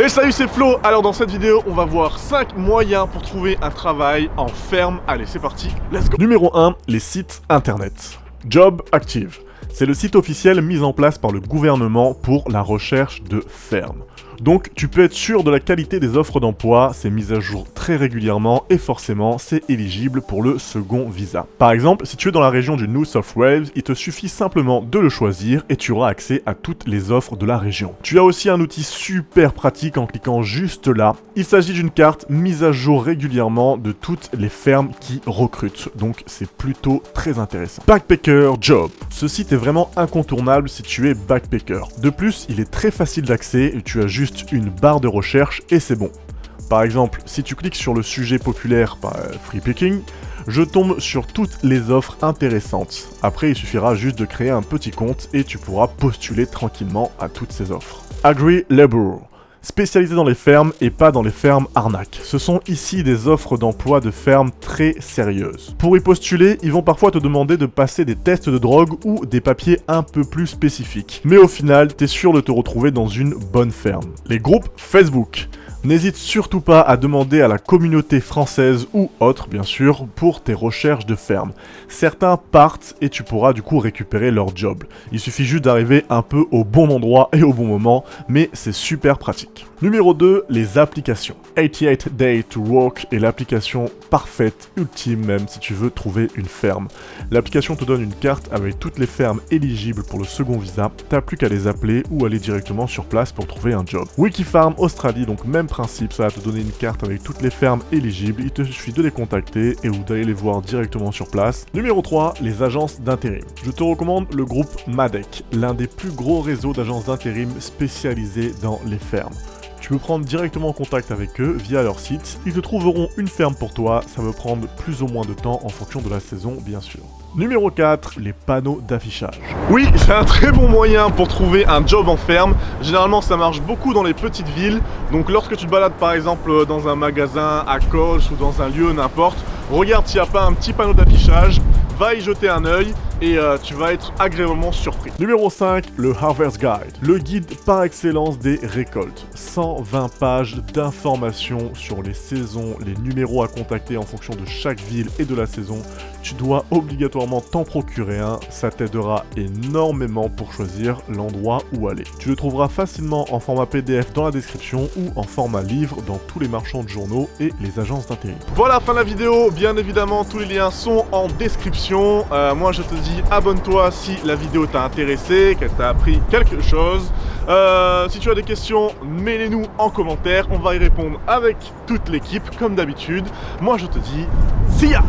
Et salut, c'est Flo. Alors dans cette vidéo, on va voir 5 moyens pour trouver un travail en ferme. Allez, c'est parti, let's go. Numéro 1, les sites internet. Job Active. C'est le site officiel mis en place par le gouvernement pour la recherche de fermes. Donc tu peux être sûr de la qualité des offres d'emploi, c'est mis à jour très régulièrement et forcément c'est éligible pour le second visa. Par exemple, si tu es dans la région du New South Wales, il te suffit simplement de le choisir et tu auras accès à toutes les offres de la région. Tu as aussi un outil super pratique en cliquant juste là. Il s'agit d'une carte mise à jour régulièrement de toutes les fermes qui recrutent, donc c'est plutôt très intéressant. Backpacker Job. Ce site est vraiment incontournable si tu es backpacker. De plus, il est très facile d'accès et tu as juste une barre de recherche et c'est bon. Par exemple, si tu cliques sur le sujet populaire Free Picking, je tombe sur toutes les offres intéressantes. Après, il suffira juste de créer un petit compte et tu pourras postuler tranquillement à toutes ces offres. Agri Labor. Spécialisé dans les fermes et pas dans les fermes arnaques. Ce sont ici des offres d'emploi de fermes très sérieuses. Pour y postuler, ils vont parfois te demander de passer des tests de drogue ou des papiers un peu plus spécifiques. Mais au final, t'es sûr de te retrouver dans une bonne ferme. Les groupes Facebook. N'hésite surtout pas à demander à la communauté française ou autre, bien sûr, pour tes recherches de ferme. Certains partent et tu pourras du coup récupérer leur job. Il suffit juste d'arriver un peu au bon endroit et au bon moment, mais c'est super pratique. Numéro 2, les applications. 88 Day to Work est l'application parfaite, ultime même, si tu veux trouver une ferme. L'application te donne une carte avec toutes les fermes éligibles pour le second visa. T'as plus qu'à les appeler ou aller directement sur place pour trouver un job. Wikifarm Australie, donc même principe, ça va te donner une carte avec toutes les fermes éligibles. Il te suffit de les contacter et ou d'aller les voir directement sur place. Numéro 3, les agences d'intérim. Je te recommande le groupe Madec, l'un des plus gros réseaux d'agences d'intérim spécialisées dans les fermes. Tu peux prendre directement contact avec eux via leur site. Ils te trouveront une ferme pour toi. Ça va prendre plus ou moins de temps en fonction de la saison, bien sûr. Numéro 4, les panneaux d'affichage. Oui, c'est un très bon moyen pour trouver un job en ferme. Généralement, ça marche beaucoup dans les petites villes. Donc lorsque tu te balades par exemple dans un magasin à Coach ou dans un lieu, n'importe, regarde s'il n'y a pas un petit panneau d'affichage, va y jeter un œil et tu vas être agréablement surpris. Numéro 5, le Harvest Guide. Le guide par excellence des récoltes. 120 pages d'informations sur les saisons, les numéros à contacter en fonction de chaque ville et de la saison. Tu dois obligatoirement t'en procurer un, ça t'aidera énormément pour choisir l'endroit où aller. Tu le trouveras facilement en format PDF dans la description ou en format livre dans tous les marchands de journaux et les agences d'intérim. Voilà, fin de la vidéo. Bien évidemment, tous les liens sont en description. Moi, je te dis abonne-toi si la vidéo t'a intéressé, qu'elle t'a appris quelque chose. Si tu as des questions, mets-les-nous en commentaire. On va y répondre avec toute l'équipe, comme d'habitude. Moi, je te dis, see ya!